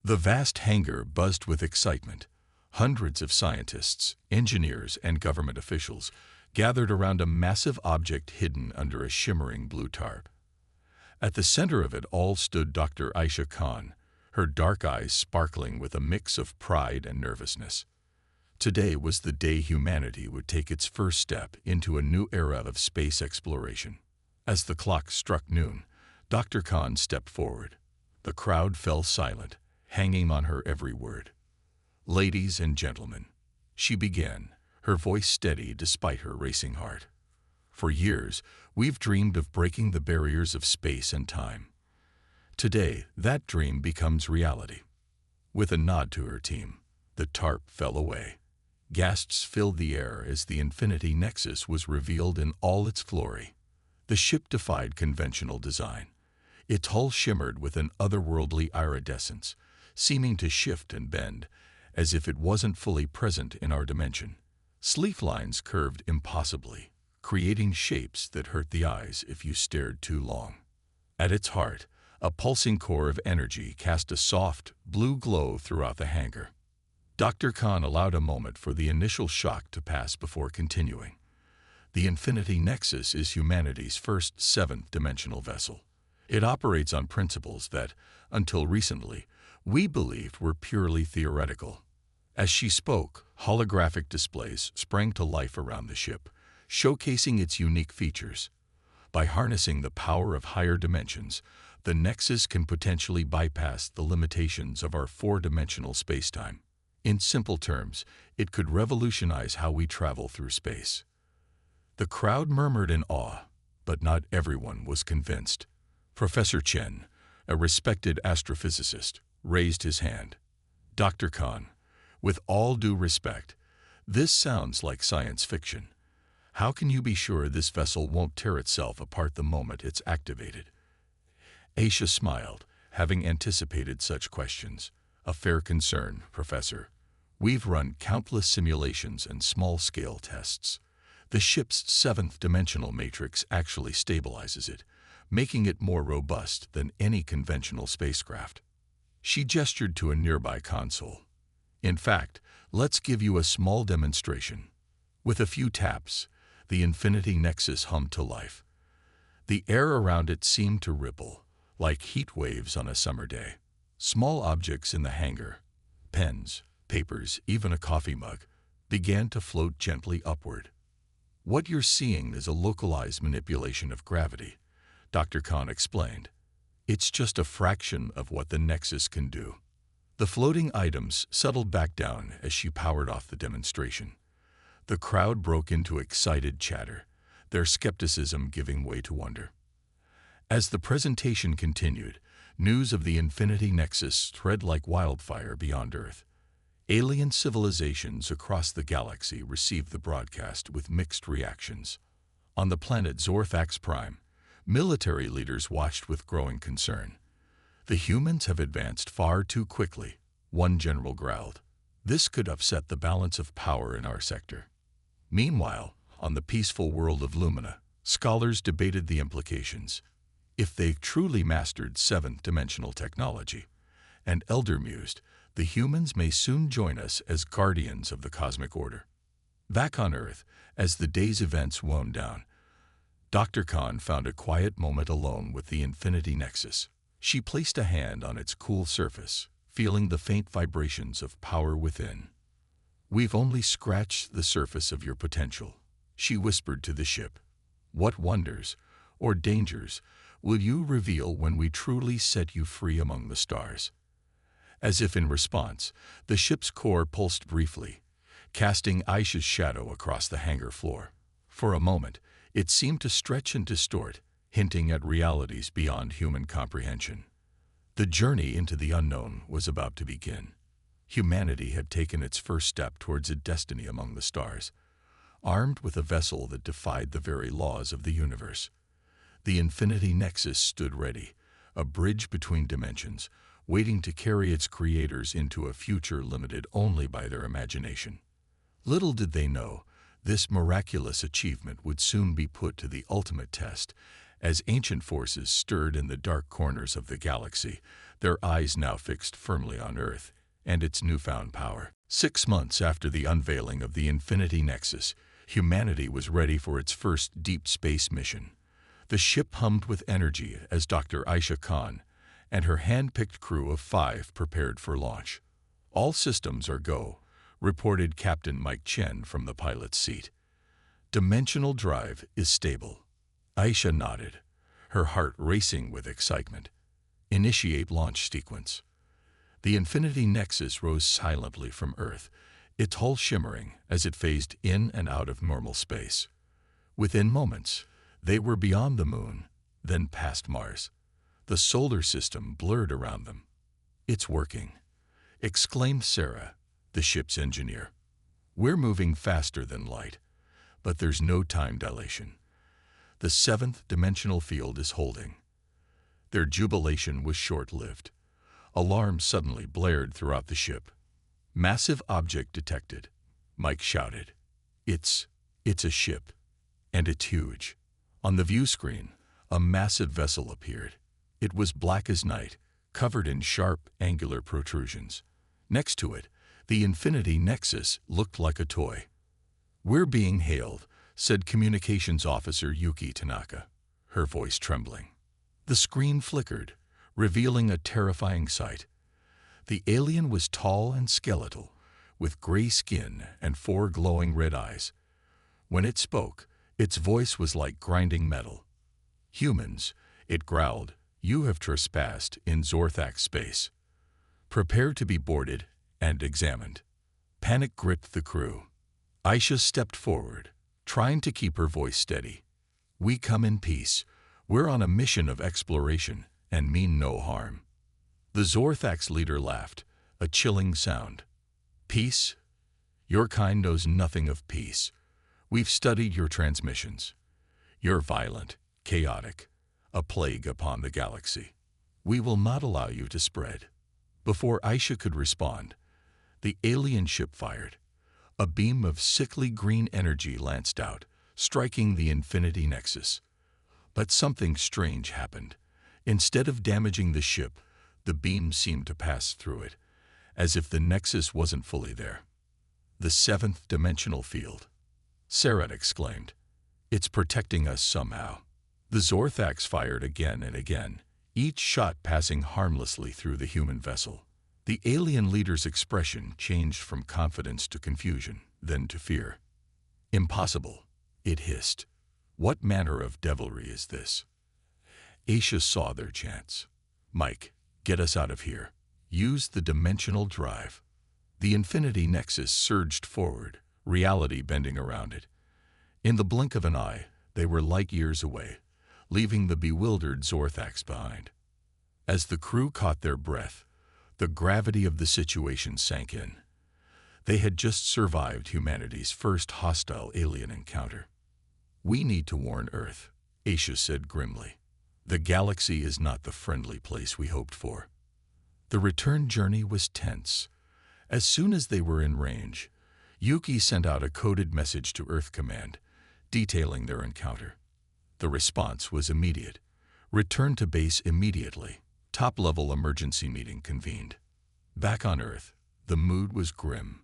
The vast hangar buzzed with excitement. Hundreds of scientists, engineers, and government officials gathered around a massive object hidden under a shimmering blue tarp. At the center of it all stood Dr. Aisha Khan, her dark eyes sparkling with a mix of pride and nervousness. Today was the day humanity would take its first step into a new era of space exploration. As the clock struck noon, Dr. Khan stepped forward. The crowd fell silent, hanging on her every word. "Ladies and gentlemen," she began, her voice steady despite her racing heart. "For years, we've dreamed of breaking the barriers of space and time. Today, that dream becomes reality." With a nod to her team, the tarp fell away. Gasps filled the air as the Infinity Nexus was revealed in all its glory. The ship defied conventional design. Its hull shimmered with an otherworldly iridescence, seeming to shift and bend, as if it wasn't fully present in our dimension. Sleek lines curved impossibly, creating shapes that hurt the eyes if you stared too long. At its heart, a pulsing core of energy cast a soft, blue glow throughout the hangar. Dr. Khan allowed a moment for the initial shock to pass before continuing. The Infinity Nexus is humanity's first 7th-dimensional vessel. It operates on principles that, until recently, we believed were purely theoretical. As she spoke, holographic displays sprang to life around the ship, showcasing its unique features. By harnessing the power of higher dimensions, the Nexus can potentially bypass the limitations of our four-dimensional spacetime. In simple terms, it could revolutionize how we travel through space. The crowd murmured in awe, but not everyone was convinced. Professor Chen, a respected astrophysicist, raised his hand. "Dr. Khan, with all due respect, this sounds like science fiction. How can you be sure this vessel won't tear itself apart the moment it's activated?" Aisha smiled, having anticipated such questions. "A fair concern, Professor. We've run countless simulations and small-scale tests. The ship's 7th-dimensional matrix actually stabilizes it, making it more robust than any conventional spacecraft." She gestured to a nearby console. "In fact, let's give you a small demonstration." With a few taps, the Infinity Nexus hummed to life. The air around it seemed to ripple, like heat waves on a summer day. Small objects in the hangar, pens, papers, even a coffee mug, began to float gently upward. "What you're seeing is a localized manipulation of gravity," Dr. Khan explained. "It's just a fraction of what the Nexus can do." The floating items settled back down as she powered off the demonstration. The crowd broke into excited chatter, their skepticism giving way to wonder. As the presentation continued, news of the Infinity Nexus spread like wildfire beyond Earth. Alien civilizations across the galaxy received the broadcast with mixed reactions. On the planet Zorthax Prime, military leaders watched with growing concern. "The humans have advanced far too quickly," one general growled. "This could upset the balance of power in our sector." Meanwhile, on the peaceful world of Lumina, scholars debated the implications. If they truly mastered 7th-dimensional technology, and Elder mused, the humans may soon join us as guardians of the cosmic order. Back on Earth, as the day's events wound down, Dr. Khan found a quiet moment alone with the Infinity Nexus. She placed a hand on its cool surface, feeling the faint vibrations of power within. "We've only scratched the surface of your potential," she whispered to the ship. "What wonders, or dangers, will you reveal when we truly set you free among the stars?" As if in response, the ship's core pulsed briefly, casting Aisha's shadow across the hangar floor. For a moment, it seemed to stretch and distort, hinting at realities beyond human comprehension. The journey into the unknown was about to begin. Humanity had taken its first step towards a destiny among the stars, armed with a vessel that defied the very laws of the universe. The Infinity Nexus stood ready, a bridge between dimensions, waiting to carry its creators into a future limited only by their imagination. Little did they know, this miraculous achievement would soon be put to the ultimate test. As ancient forces stirred in the dark corners of the galaxy, their eyes now fixed firmly on Earth and its newfound power. 6 months after the unveiling of the Infinity Nexus, humanity was ready for its first deep space mission. The ship hummed with energy as Dr. Aisha Khan and her hand-picked crew of 5 prepared for launch. "All systems are go," reported Captain Mike Chen from the pilot's seat. "Dimensional drive is stable." Aisha nodded, her heart racing with excitement. "Initiate launch sequence." The Infinity Nexus rose silently from Earth, its hull shimmering as it phased in and out of normal space. Within moments, they were beyond the Moon, then past Mars. The solar system blurred around them. "It's working," exclaimed Sarah, the ship's engineer. "We're moving faster than light, but there's no time dilation. The 7th-Dimensional field is holding." Their jubilation was short-lived. Alarms suddenly blared throughout the ship. "Massive object detected," Mike shouted. It's a ship, and it's huge." On the view screen, a massive vessel appeared. It was black as night, covered in sharp, angular protrusions. Next to it, the Infinity Nexus looked like a toy. "We're being hailed," said Communications Officer Yuki Tanaka, her voice trembling. The screen flickered, revealing a terrifying sight. The alien was tall and skeletal, with gray skin and 4 glowing red eyes. When it spoke, its voice was like grinding metal. "Humans," it growled, "you have trespassed in Zorthak space. Prepare to be boarded and examined." Panic gripped the crew. Aisha stepped forward, trying to keep her voice steady. "We come in peace. We're on a mission of exploration and mean no harm." The Zorthak's leader laughed, a chilling sound. "Peace? Your kind knows nothing of peace. We've studied your transmissions. You're violent, chaotic, a plague upon the galaxy. We will not allow you to spread." Before Aisha could respond, the alien ship fired. A beam of sickly green energy lanced out, striking the Infinity Nexus. But something strange happened. Instead of damaging the ship, the beam seemed to pass through it, as if the Nexus wasn't fully there. "The 7th-Dimensional field," Sarah exclaimed. "It's protecting us somehow." The Zorthaks fired again and again, each shot passing harmlessly through the human vessel. The alien leader's expression changed from confidence to confusion, then to fear. "Impossible," it hissed. "What manner of devilry is this?" Aisha saw their chance. "Mike, get us out of here. Use the dimensional drive." The Infinity Nexus surged forward, reality bending around it. In the blink of an eye, they were light years away, leaving the bewildered Zorthaks behind. As the crew caught their breath, the gravity of the situation sank in. They had just survived humanity's first hostile alien encounter. "We need to warn Earth," Aisha said grimly. "The galaxy is not the friendly place we hoped for." The return journey was tense. As soon as they were in range, Yuki sent out a coded message to Earth Command, detailing their encounter. The response was immediate. "Return to base immediately." Top-level emergency meeting convened. Back on Earth, the mood was grim.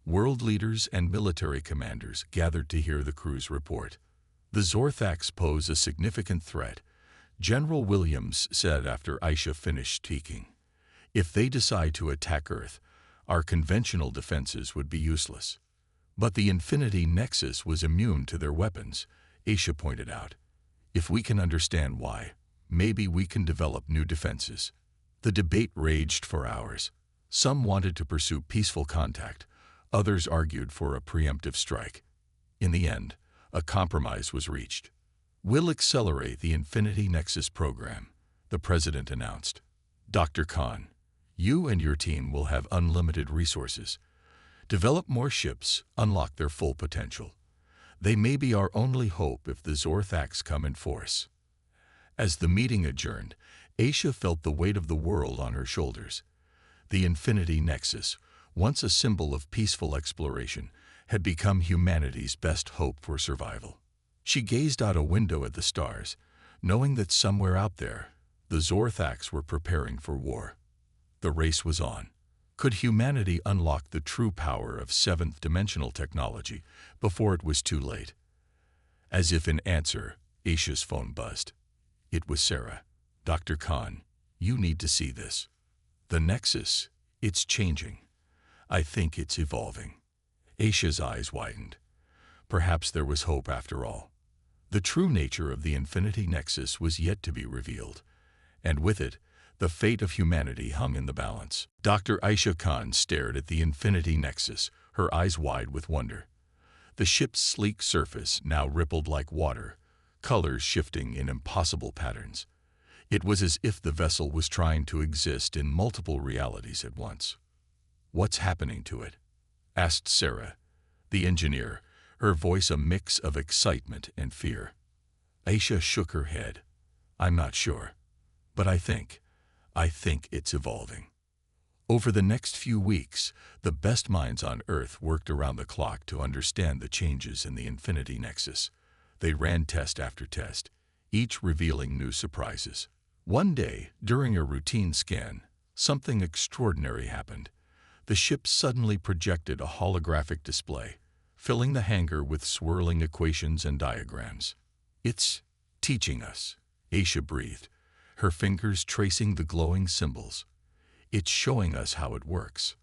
World leaders and military commanders gathered to hear the crew's report. "The Zorthaks pose a significant threat," General Williams said after Aisha finished speaking. "If they decide to attack Earth, our conventional defenses would be useless." "But the Infinity Nexus was immune to their weapons," Aisha pointed out. "If we can understand why, maybe we can develop new defenses." The debate raged for hours. Some wanted to pursue peaceful contact, others argued for a preemptive strike. In the end, a compromise was reached. "We'll accelerate the Infinity Nexus program," the president announced. "Dr. Khan, you and your team will have unlimited resources. Develop more ships, unlock their full potential. They may be our only hope if the Zorthaks come in force." As the meeting adjourned, Aisha felt the weight of the world on her shoulders. The Infinity Nexus, once a symbol of peaceful exploration, had become humanity's best hope for survival. She gazed out a window at the stars, knowing that somewhere out there, the Zorthaks were preparing for war. The race was on. Could humanity unlock the true power of seventh-dimensional technology before it was too late? As if in answer, Aisha's phone buzzed. It was Sarah. "Dr. Khan, you need to see this. The Nexus, it's changing. I think it's evolving." Aisha's eyes widened. Perhaps there was hope after all. The true nature of the Infinity Nexus was yet to be revealed, and with it, the fate of humanity hung in the balance. Dr. Aisha Khan stared at the Infinity Nexus, her eyes wide with wonder. The ship's sleek surface now rippled like water, colors shifting in impossible patterns. It was as if the vessel was trying to exist in multiple realities at once. "What's happening to it?" asked Sarah, the engineer, her voice a mix of excitement and fear. Aisha shook her head. "I'm not sure, but I think it's evolving." Over the next few weeks, the best minds on Earth worked around the clock to understand the changes in the Infinity Nexus. They ran test after test, each revealing new surprises. One day, during a routine scan, something extraordinary happened. The ship suddenly projected a holographic display, filling the hangar with swirling equations and diagrams. "It's teaching us," Aisha breathed, her fingers tracing the glowing symbols. "It's showing us how it works."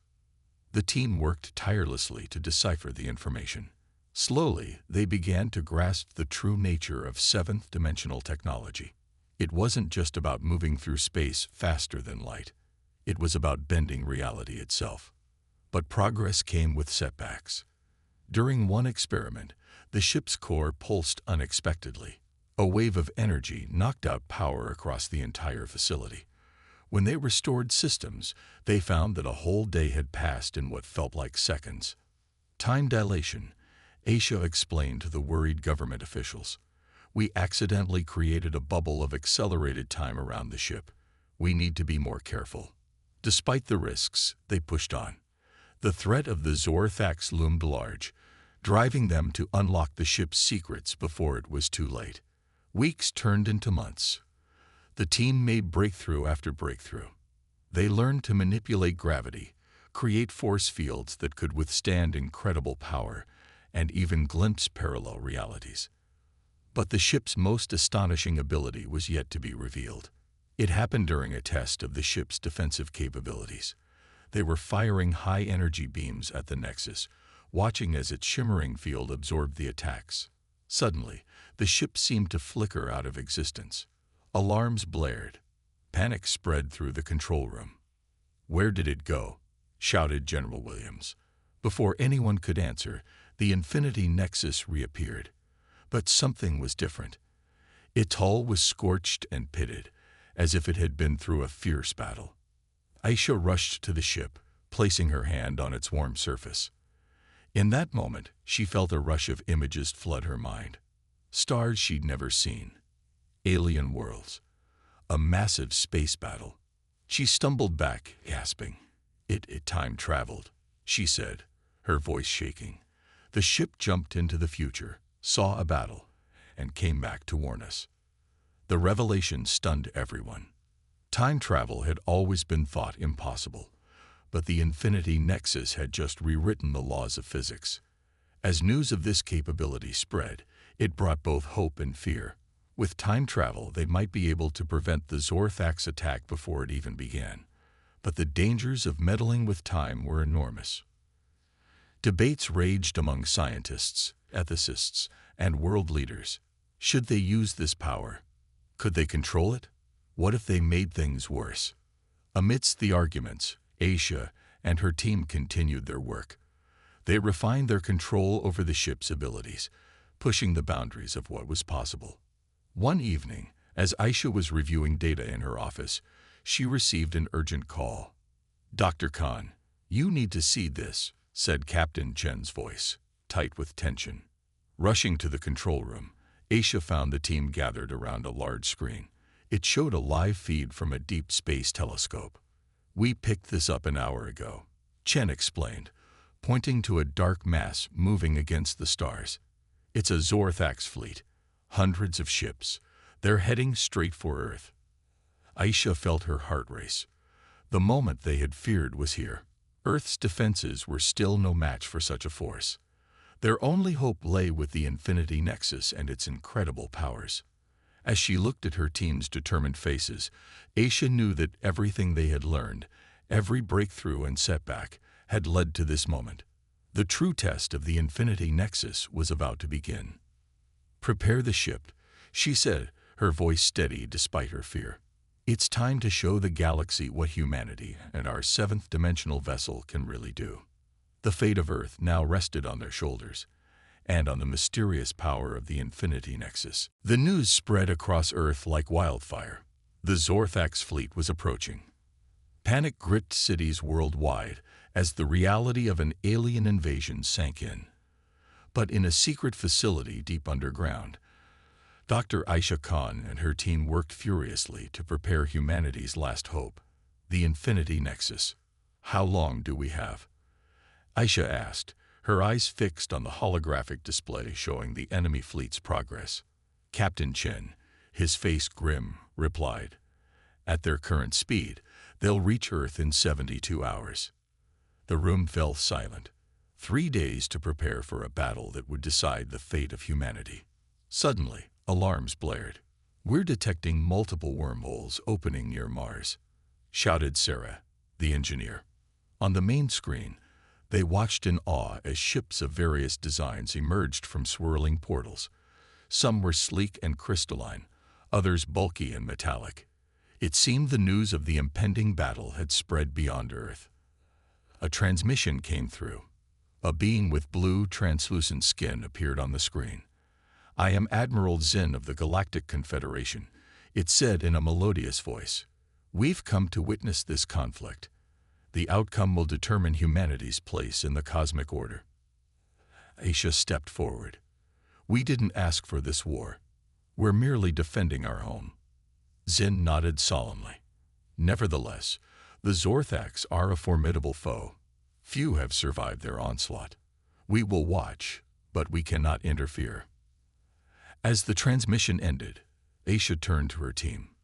The team worked tirelessly to decipher the information. Slowly, they began to grasp the true nature of seventh-dimensional technology. It wasn't just about moving through space faster than light. It was about bending reality itself. But progress came with setbacks. During one experiment, the ship's core pulsed unexpectedly. A wave of energy knocked out power across the entire facility. When they restored systems, they found that a whole day had passed in what felt like seconds. "Time dilation," Aisha explained to the worried government officials. "We accidentally created a bubble of accelerated time around the ship. We need to be more careful." Despite the risks, they pushed on. The threat of the Zorthax loomed large, driving them to unlock the ship's secrets before it was too late. Weeks turned into months. The team made breakthrough after breakthrough. They learned to manipulate gravity, create force fields that could withstand incredible power, and even glimpse parallel realities. But the ship's most astonishing ability was yet to be revealed. It happened during a test of the ship's defensive capabilities. They were firing high-energy beams at the Nexus, watching as its shimmering field absorbed the attacks. Suddenly, the ship seemed to flicker out of existence. Alarms blared. Panic spread through the control room. "Where did it go?" shouted General Williams. Before anyone could answer, the Infinity Nexus reappeared. But something was different. Its hull was scorched and pitted, as if it had been through a fierce battle. Aisha rushed to the ship, placing her hand on its warm surface. In that moment, she felt a rush of images flood her mind. Stars she'd never seen. Alien worlds. A massive space battle. She stumbled back, gasping. It time traveled," she said, her voice shaking. "The ship jumped into the future, saw a battle, and came back to warn us." The revelation stunned everyone. Time travel had always been thought impossible, but the Infinity Nexus had just rewritten the laws of physics. As news of this capability spread, it brought both hope and fear. With time travel, they might be able to prevent the Zorthax attack before it even began. But the dangers of meddling with time were enormous. Debates raged among scientists, ethicists, and world leaders. Should they use this power? Could they control it? What if they made things worse? Amidst the arguments, Aisha and her team continued their work. They refined their control over the ship's abilities, pushing the boundaries of what was possible. One evening, as Aisha was reviewing data in her office, she received an urgent call. "Dr. Khan, you need to see this," said Captain Chen's voice, tight with tension. Rushing to the control room, Aisha found the team gathered around a large screen. It showed a live feed from a deep space telescope. "We picked this up an hour ago," Chen explained, pointing to a dark mass moving against the stars. "It's a Zorthax fleet, hundreds of ships. They're heading straight for Earth." Aisha felt her heart race. The moment they had feared was here. Earth's defenses were still no match for such a force. Their only hope lay with the Infinity Nexus and its incredible powers. As she looked at her team's determined faces, Aisha knew that everything they had learned, every breakthrough and setback, had led to this moment. The true test of the Infinity Nexus was about to begin. "Prepare the ship," she said, her voice steady despite her fear. "It's time to show the galaxy what humanity and our 7th-Dimensional vessel can really do." The fate of Earth now rested on their shoulders, and on the mysterious power of the Infinity Nexus. The news spread across Earth like wildfire. The Zorthax fleet was approaching. Panic gripped cities worldwide as the reality of an alien invasion sank in. But in a secret facility deep underground, Dr. Aisha Khan and her team worked furiously to prepare humanity's last hope, the Infinity Nexus. "How long do we have?" Aisha asked, her eyes fixed on the holographic display showing the enemy fleet's progress. Captain Chen, his face grim, replied, "At their current speed, they'll reach Earth in 72 hours. The room fell silent. 3 days to prepare for a battle that would decide the fate of humanity. Suddenly, alarms blared. "We're detecting multiple wormholes opening near Mars," shouted Sarah, the engineer. On the main screen, they watched in awe as ships of various designs emerged from swirling portals. Some were sleek and crystalline, others bulky and metallic. It seemed the news of the impending battle had spread beyond Earth. A transmission came through. A being with blue, translucent skin appeared on the screen. "I am Admiral Zinn of the Galactic Confederation," it said in a melodious voice. "We've come to witness this conflict. The outcome will determine humanity's place in the cosmic order." Aisha stepped forward. "We didn't ask for this war. We're merely defending our home." Zinn nodded solemnly. "Nevertheless, the Zorthax are a formidable foe. Few have survived their onslaught. We will watch, but we cannot interfere." As the transmission ended, Aisha turned to her team.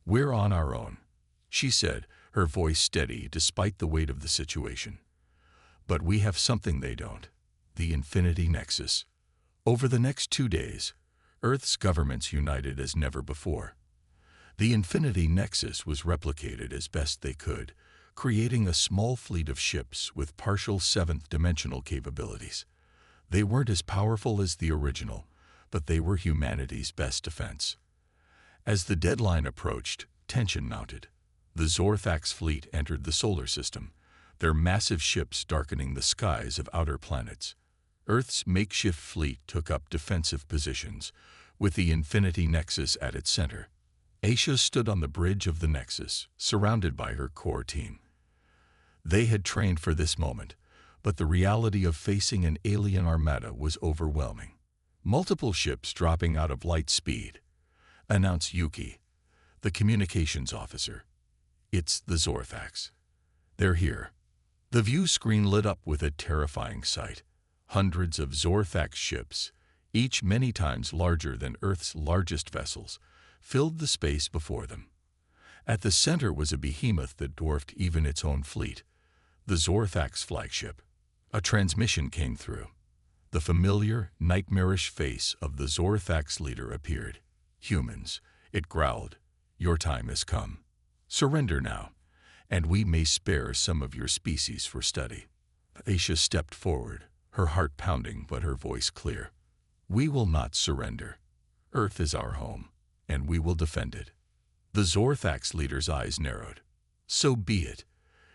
"We're on our own," she said, her voice steady despite the weight of the situation. "But we have something they don't, the Infinity Nexus." Over the next 2 days, Earth's governments united as never before. The Infinity Nexus was replicated as best they could, creating a small fleet of ships with partial 7th-dimensional capabilities. They weren't as powerful as the original, but they were humanity's best defense. As the deadline approached, tension mounted. The Zorthax fleet entered the solar system, their massive ships darkening the skies of outer planets. Earth's makeshift fleet took up defensive positions, with the Infinity Nexus at its center. Aisha stood on the bridge of the Nexus, surrounded by her core team. They had trained for this moment, but the reality of facing an alien armada was overwhelming. "Multiple ships dropping out of light speed," announced Yuki, the communications officer. "It's the Zorthax. They're here." The view screen lit up with a terrifying sight. Hundreds of Zorthax ships, each many times larger than Earth's largest vessels, filled the space before them. At the center was a behemoth that dwarfed even its own fleet, the Zorthax flagship. A transmission came through. The familiar, nightmarish face of the Zorthax leader appeared. "Humans," it growled, "your time has come. Surrender now, and we may spare some of your species for study." Aisha stepped forward, her heart pounding but her voice clear. "We will not surrender. Earth is our home, and we will defend it." The Zorthax leader's eyes narrowed. "So be it.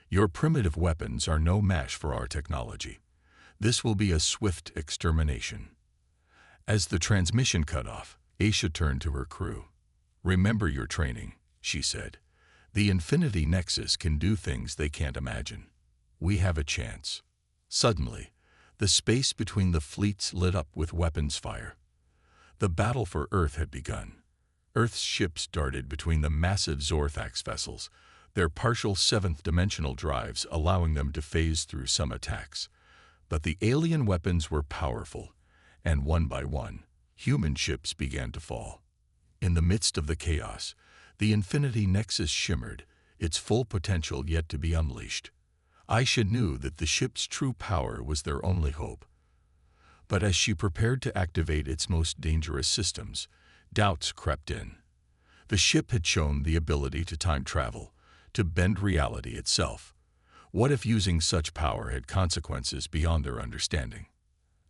Your primitive weapons are no match for our technology. This will be a swift extermination." As the transmission cut off, Aisha turned to her crew. "Remember your training," she said. "The Infinity Nexus can do things they can't imagine. We have a chance." Suddenly, the space between the fleets lit up with weapons fire. The battle for Earth had begun. Earth's ships darted between the massive Zorthax vessels, their partial 7th-dimensional drives allowing them to phase through some attacks. But the alien weapons were powerful, and one by one, human ships began to fall. In the midst of the chaos, the Infinity Nexus shimmered, its full potential yet to be unleashed. Aisha knew that the ship's true power was their only hope. But as she prepared to activate its most dangerous systems, doubts crept in. The ship had shown the ability to time travel, to bend reality itself. What if using such power had consequences beyond their understanding?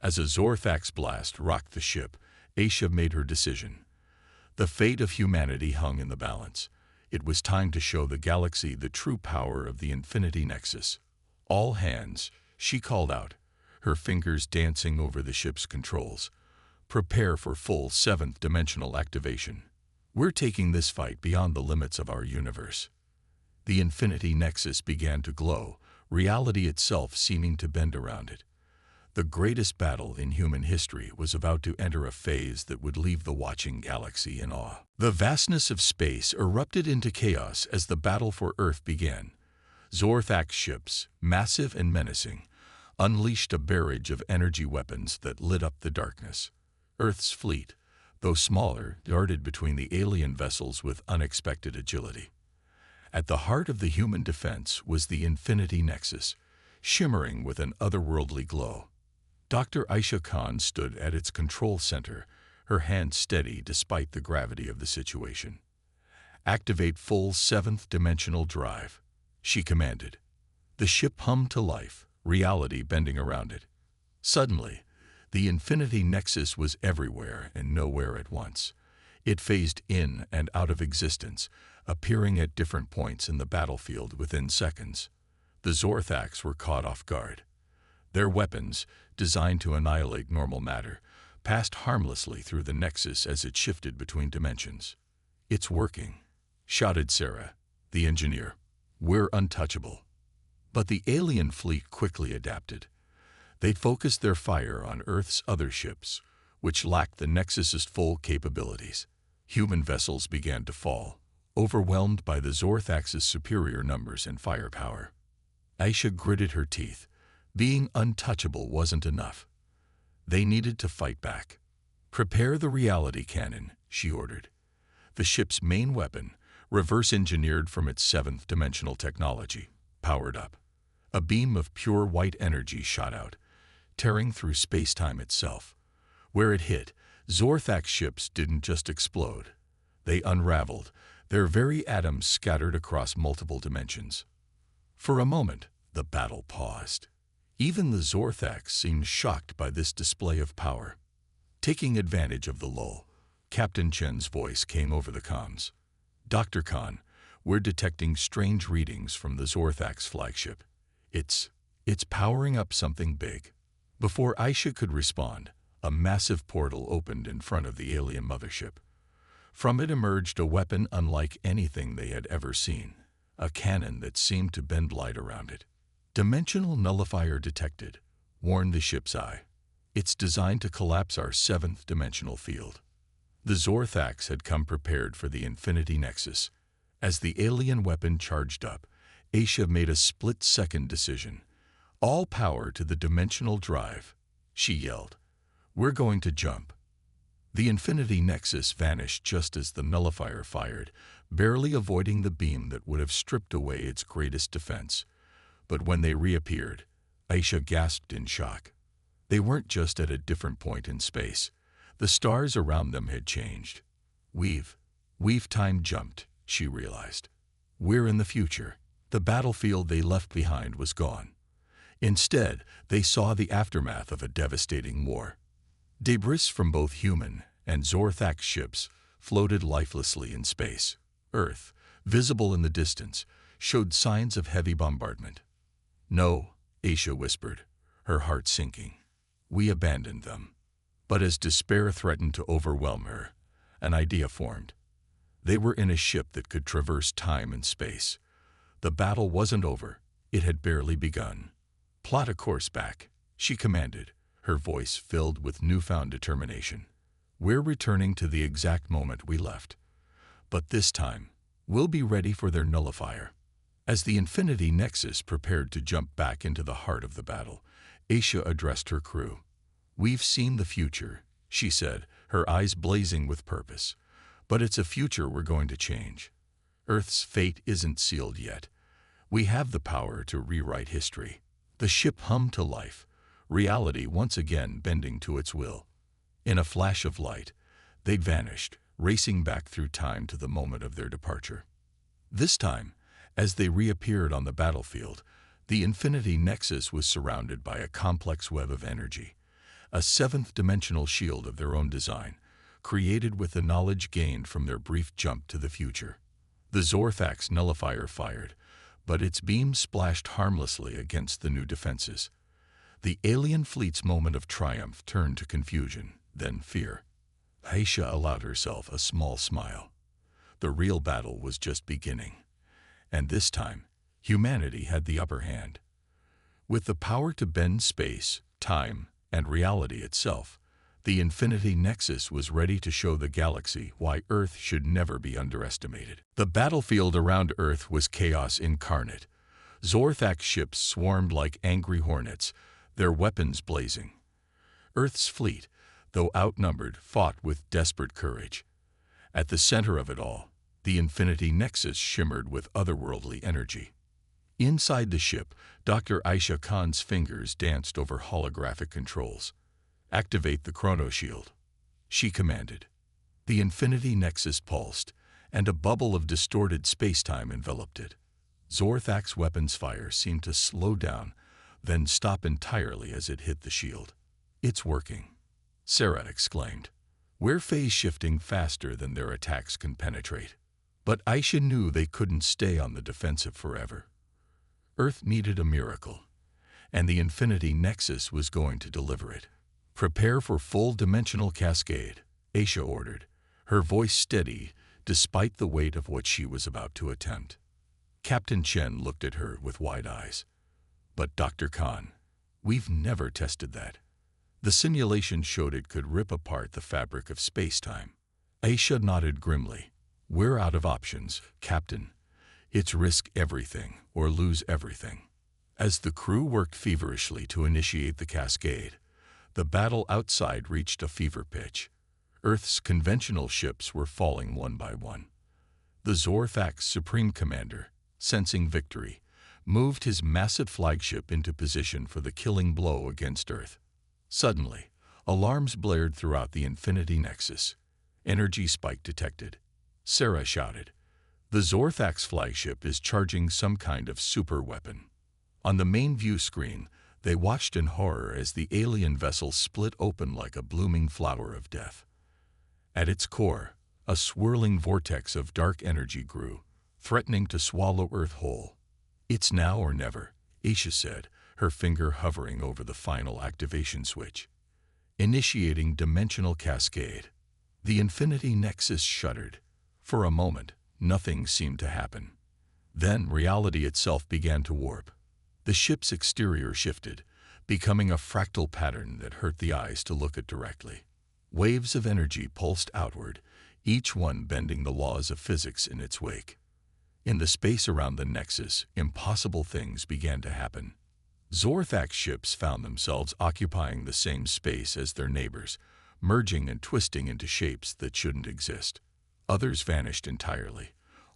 As a Zorthax blast rocked the ship, Aisha made her decision. The fate of humanity hung in the balance. It was time to show the galaxy the true power of the Infinity Nexus. All hands, she called out, her fingers dancing over the ship's controls. Prepare for full 7th-dimensional activation. We're taking this fight beyond the limits of our universe. The Infinity Nexus began to glow, reality itself seeming to bend around it. The greatest battle in human history was about to enter a phase that would leave the watching galaxy in awe. The vastness of space erupted into chaos as the battle for Earth began. Zorthax ships, massive and menacing, unleashed a barrage of energy weapons that lit up the darkness. Earth's fleet, though smaller, darted between the alien vessels with unexpected agility. At the heart of the human defense was the Infinity Nexus, shimmering with an otherworldly glow. Dr. Aisha Khan stood at its control center, her hand steady despite the gravity of the situation. Activate full 7th-dimensional drive, she commanded. The ship hummed to life, reality bending around it. Suddenly, the Infinity Nexus was everywhere and nowhere at once. It phased in and out of existence, appearing at different points in the battlefield within seconds. The Zorthax were caught off guard. Their weapons, designed to annihilate normal matter, passed harmlessly through the Nexus as it shifted between dimensions. "It's working," shouted Sarah, the engineer. "We're untouchable." But the alien fleet quickly adapted. They focused their fire on Earth's other ships, which lacked the Nexus's full capabilities. Human vessels began to fall, overwhelmed by the Zorthax's superior numbers and firepower. Aisha gritted her teeth. Being untouchable wasn't enough. They needed to fight back. "Prepare the reality cannon," she ordered. The ship's main weapon, reverse-engineered from its 7th-dimensional technology, powered up. A beam of pure white energy shot out, tearing through space-time itself. Where it hit, Zorthax ships didn't just explode. They unraveled, their very atoms scattered across multiple dimensions. For a moment, the battle paused. Even the Zorthax seemed shocked by this display of power. Taking advantage of the lull, Captain Chen's voice came over the comms. "Dr. Khan, we're detecting strange readings from the Zorthax flagship. It's powering up something big." Before Aisha could respond, a massive portal opened in front of the alien mothership. From it emerged a weapon unlike anything they had ever seen, a cannon that seemed to bend light around it. "Dimensional nullifier detected," warned the ship's eye. "It's designed to collapse our 7th-dimensional field." The Zorthax had come prepared for the Infinity Nexus. As the alien weapon charged up, Aisha made a split-second decision. "All power to the dimensional drive," she yelled. "We're going to jump." The Infinity Nexus vanished just as the nullifier fired, barely avoiding the beam that would have stripped away its greatest defense. But when they reappeared, Aisha gasped in shock. They weren't just at a different point in space. The stars around them had changed. We've time jumped, she realized. We're in the future. The battlefield they left behind was gone. Instead, they saw the aftermath of a devastating war. Debris from both human and Zorthax ships floated lifelessly in space. Earth, visible in the distance, showed signs of heavy bombardment. "No," Aisha whispered, her heart sinking. "We abandoned them." But as despair threatened to overwhelm her, an idea formed. They were in a ship that could traverse time and space. The battle wasn't over, it had barely begun. "Plot a course back," she commanded, her voice filled with newfound determination. "We're returning to the exact moment we left. But this time, we'll be ready for their nullifier." As the Infinity Nexus prepared to jump back into the heart of the battle, Aisha addressed her crew. "We've seen the future," she said, her eyes blazing with purpose. "But it's a future we're going to change. Earth's fate isn't sealed yet. We have the power to rewrite history. The ship hummed to life, reality once again bending to its will. In a flash of light, they'd vanished, racing back through time to the moment of their departure. This time, as they reappeared on the battlefield, the Infinity Nexus was surrounded by a complex web of energy, a seventh-dimensional shield of their own design, created with the knowledge gained from their brief jump to the future. The Zorthak's nullifier fired, but its beams splashed harmlessly against the new defenses. The alien fleet's moment of triumph turned to confusion, then fear. Aisha allowed herself a small smile. The real battle was just beginning. And this time, humanity had the upper hand. With the power to bend space, time, and reality itself, the Infinity Nexus was ready to show the galaxy why Earth should never be underestimated. The battlefield around Earth was chaos incarnate. Zorthak's ships swarmed like angry hornets, their weapons blazing. Earth's fleet, though outnumbered, fought with desperate courage. At the center of it all, the Infinity Nexus shimmered with otherworldly energy. Inside the ship, Dr. Aisha Khan's fingers danced over holographic controls. "Activate the chrono shield," she commanded. The Infinity Nexus pulsed, and a bubble of distorted space-time enveloped it. Zorthak's weapons fire seemed to slow down, then stop entirely as it hit the shield. "It's working," Sarah exclaimed. "We're phase-shifting faster than their attacks can penetrate." But Aisha knew they couldn't stay on the defensive forever. Earth needed a miracle, and the Infinity Nexus was going to deliver it. "Prepare for full dimensional cascade," Aisha ordered, her voice steady despite the weight of what she was about to attempt. Captain Chen looked at her with wide eyes. "But Dr. Khan, we've never tested that." The simulation showed it could rip apart the fabric of space-time. Aisha nodded grimly. "We're out of options, Captain. It's risk everything or lose everything." As the crew worked feverishly to initiate the cascade, the battle outside reached a fever pitch. Earth's conventional ships were falling one by one. The Zorthak's supreme commander, sensing victory, moved his massive flagship into position for the killing blow against Earth. Suddenly, alarms blared throughout the Infinity Nexus. Energy spike detected. Sarah shouted, "The Zorthak's flagship is charging some kind of super weapon." On the main view screen, they watched in horror as the alien vessel split open like a blooming flower of death. At its core, a swirling vortex of dark energy grew, threatening to swallow Earth whole. "It's now or never," Aisha said, her finger hovering over the final activation switch. Initiating dimensional cascade. The Infinity Nexus shuddered. For a moment, nothing seemed to happen. Then reality itself began to warp. The ship's exterior shifted, becoming a fractal pattern that hurt the eyes to look at directly. Waves of energy pulsed outward, each one bending the laws of physics in its wake. In the space around the Nexus, impossible things began to happen. Zorthak's ships found themselves occupying the same space as their neighbors, merging and twisting into shapes that shouldn't exist. Others vanished entirely,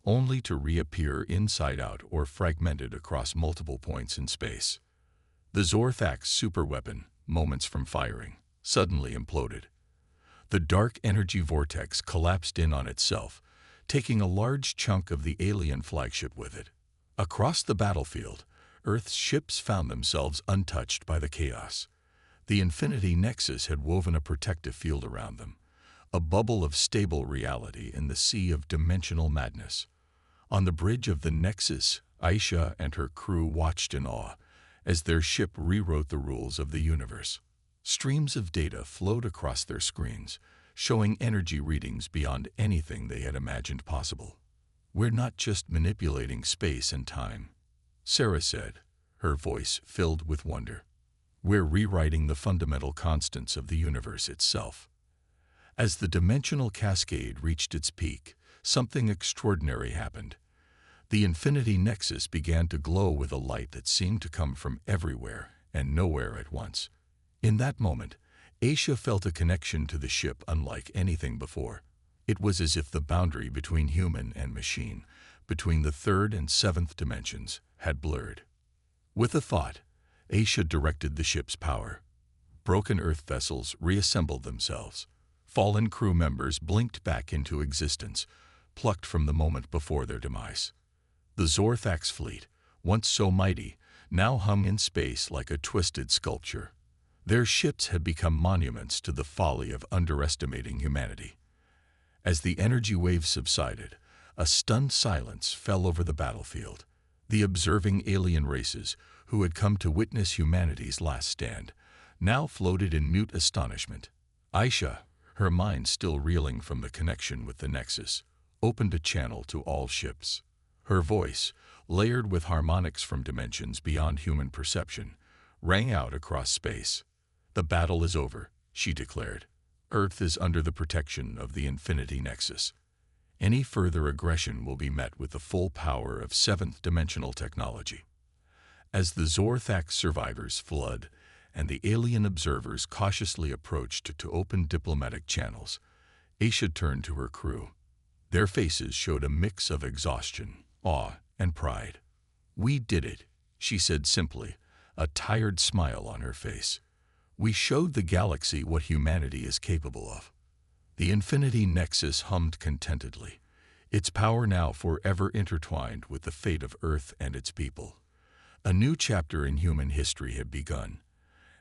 only to reappear inside out or fragmented across multiple points in space. The Zorthak's superweapon, moments from firing, suddenly imploded. The dark energy vortex collapsed in on itself, taking a large chunk of the alien flagship with it. Across the battlefield, Earth's ships found themselves untouched by the chaos. The Infinity Nexus had woven a protective field around them, a bubble of stable reality in the sea of dimensional madness. On the bridge of the Nexus, Aisha and her crew watched in awe as their ship rewrote the rules of the universe. Streams of data flowed across their screens, showing energy readings beyond anything they had imagined possible. "We're not just manipulating space and time," Sarah said, her voice filled with wonder. "We're rewriting the fundamental constants of the universe itself." As the dimensional cascade reached its peak, something extraordinary happened. The Infinity Nexus began to glow with a light that seemed to come from everywhere and nowhere at once. In that moment, Aisha felt a connection to the ship unlike anything before. It was as if the boundary between human and machine, between the third and seventh dimensions had blurred. With a thought, Aisha directed the ship's power. Broken Earth vessels reassembled themselves. Fallen crew members blinked back into existence, plucked from the moment before their demise. The Zorthax fleet, once so mighty, now hung in space like a twisted sculpture. Their ships had become monuments to the folly of underestimating humanity. As the energy waves subsided, a stunned silence fell over the battlefield. The observing alien races, who had come to witness humanity's last stand, now floated in mute astonishment. Aisha, her mind still reeling from the connection with the Nexus, opened a channel to all ships. Her voice, layered with harmonics from dimensions beyond human perception, rang out across space. "The battle is over," she declared. "Earth is under the protection of the Infinity Nexus. Any further aggression will be met with the full power of 7th-Dimensional technology." As the Zorthax survivors fled and the alien observers cautiously approached to open diplomatic channels, Aisha turned to her crew. Their faces showed a mix of exhaustion, awe, and pride. "We did it," she said simply, a tired smile on her face. "We showed the galaxy what humanity is capable of." The Infinity Nexus hummed contentedly, its power now forever intertwined with the fate of Earth and its people. A new chapter in human history had begun,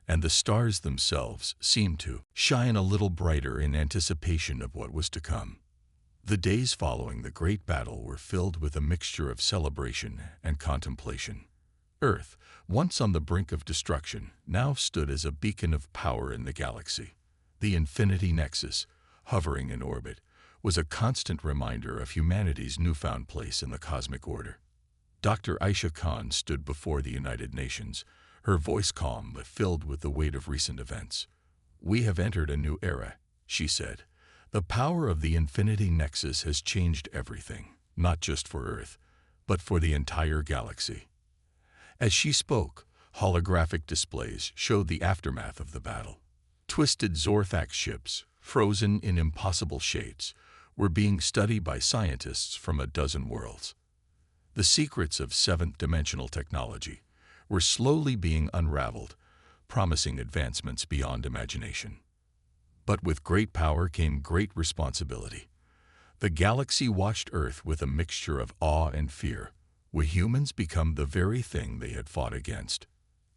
and the stars themselves seemed to shine a little brighter in anticipation of what was to come. The days following the great battle were filled with a mixture of celebration and contemplation. Earth, once on the brink of destruction, now stood as a beacon of power in the galaxy. The Infinity Nexus, hovering in orbit, was a constant reminder of humanity's newfound place in the cosmic order. Dr. Aisha Khan stood before the United Nations, her voice calm but filled with the weight of recent events. "We have entered a new era," she said. "The power of the Infinity Nexus has changed everything, not just for Earth, but for the entire galaxy." As she spoke, holographic displays showed the aftermath of the battle. Twisted Zorthax ships, frozen in impossible shapes, were being studied by scientists from a dozen worlds. The secrets of 7th-dimensional technology were slowly being unraveled, promising advancements beyond imagination. But with great power came great responsibility. The galaxy watched Earth with a mixture of awe and fear. Would humans become the very thing they had fought against?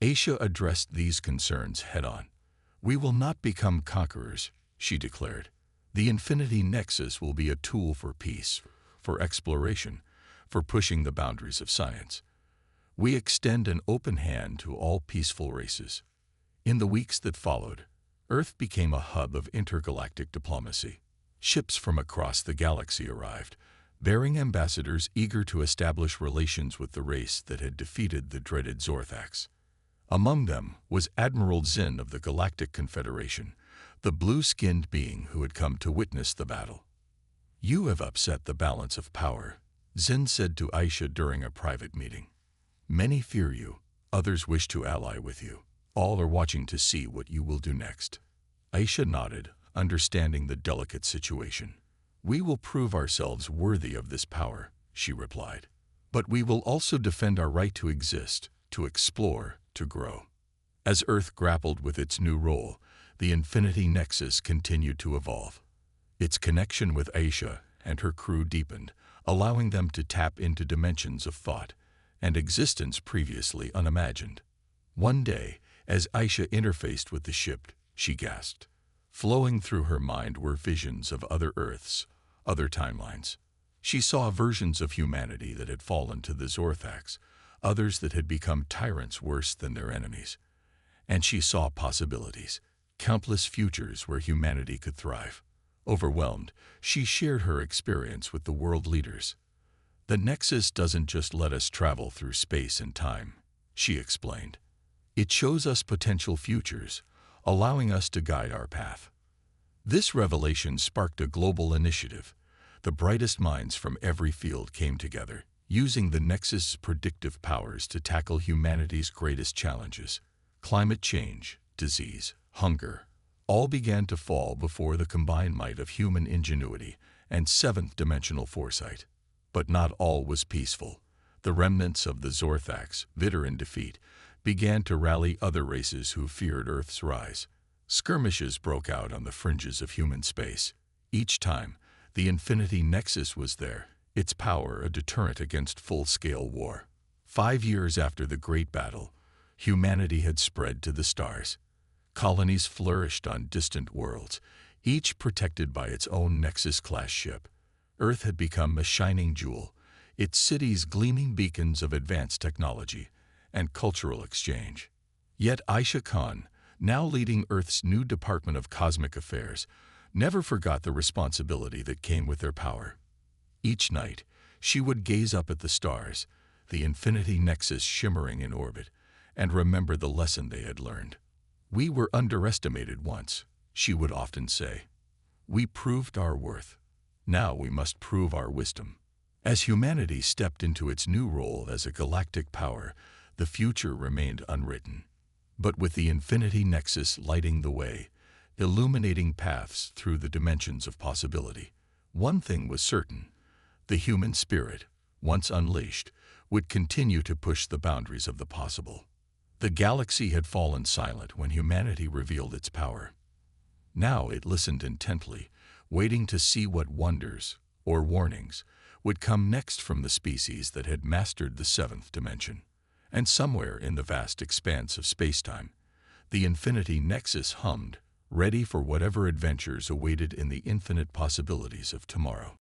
Aisha addressed these concerns head-on. "We will not become conquerors," she declared. "The Infinity Nexus will be a tool for peace, for exploration, for pushing the boundaries of science. We extend an open hand to all peaceful races." In the weeks that followed, Earth became a hub of intergalactic diplomacy. Ships from across the galaxy arrived, bearing ambassadors eager to establish relations with the race that had defeated the dreaded Zorthax. Among them was Admiral Zinn of the Galactic Confederation, the blue-skinned being who had come to witness the battle. "You have upset the balance of power," Zinn said to Aisha during a private meeting. "Many fear you, others wish to ally with you. All are watching to see what you will do next." Aisha nodded, understanding the delicate situation. "We will prove ourselves worthy of this power," she replied. "But we will also defend our right to exist, to explore, to grow." As Earth grappled with its new role, the Infinity Nexus continued to evolve. Its connection with Aisha and her crew deepened, allowing them to tap into dimensions of thought and existence previously unimagined. One day, as Aisha interfaced with the ship, she gasped. Flowing through her mind were visions of other Earths, other timelines. She saw versions of humanity that had fallen to the Zorthax, others that had become tyrants worse than their enemies. And she saw possibilities, countless futures where humanity could thrive. Overwhelmed, she shared her experience with the world leaders. "The Nexus doesn't just let us travel through space and time," she explained. "It shows us potential futures, allowing us to guide our path." This revelation sparked a global initiative. The brightest minds from every field came together, using the Nexus' predictive powers to tackle humanity's greatest challenges. Climate change, disease, hunger, all began to fall before the combined might of human ingenuity and 7th-dimensional foresight. But not all was peaceful. The remnants of the Zorthax, bitter in defeat, began to rally other races who feared Earth's rise. Skirmishes broke out on the fringes of human space. Each time, the Infinity Nexus was there, its power a deterrent against full-scale war. 5 years after the Great Battle, humanity had spread to the stars. Colonies flourished on distant worlds, each protected by its own Nexus-class ship. Earth had become a shining jewel, its cities gleaming beacons of advanced technology and cultural exchange. Yet Aisha Khan, now leading Earth's new Department of Cosmic Affairs, never forgot the responsibility that came with their power. Each night, she would gaze up at the stars, the Infinity Nexus shimmering in orbit, and remember the lesson they had learned. "We were underestimated once," she would often say. "We proved our worth. Now we must prove our wisdom." As humanity stepped into its new role as a galactic power, the future remained unwritten. But with the Infinity Nexus lighting the way, illuminating paths through the dimensions of possibility, one thing was certain: the human spirit, once unleashed, would continue to push the boundaries of the possible. The galaxy had fallen silent when humanity revealed its power. Now it listened intently, waiting to see what wonders, or warnings, would come next from the species that had mastered the 7th dimension. And somewhere in the vast expanse of spacetime, the Infinity Nexus hummed, ready for whatever adventures awaited in the infinite possibilities of tomorrow.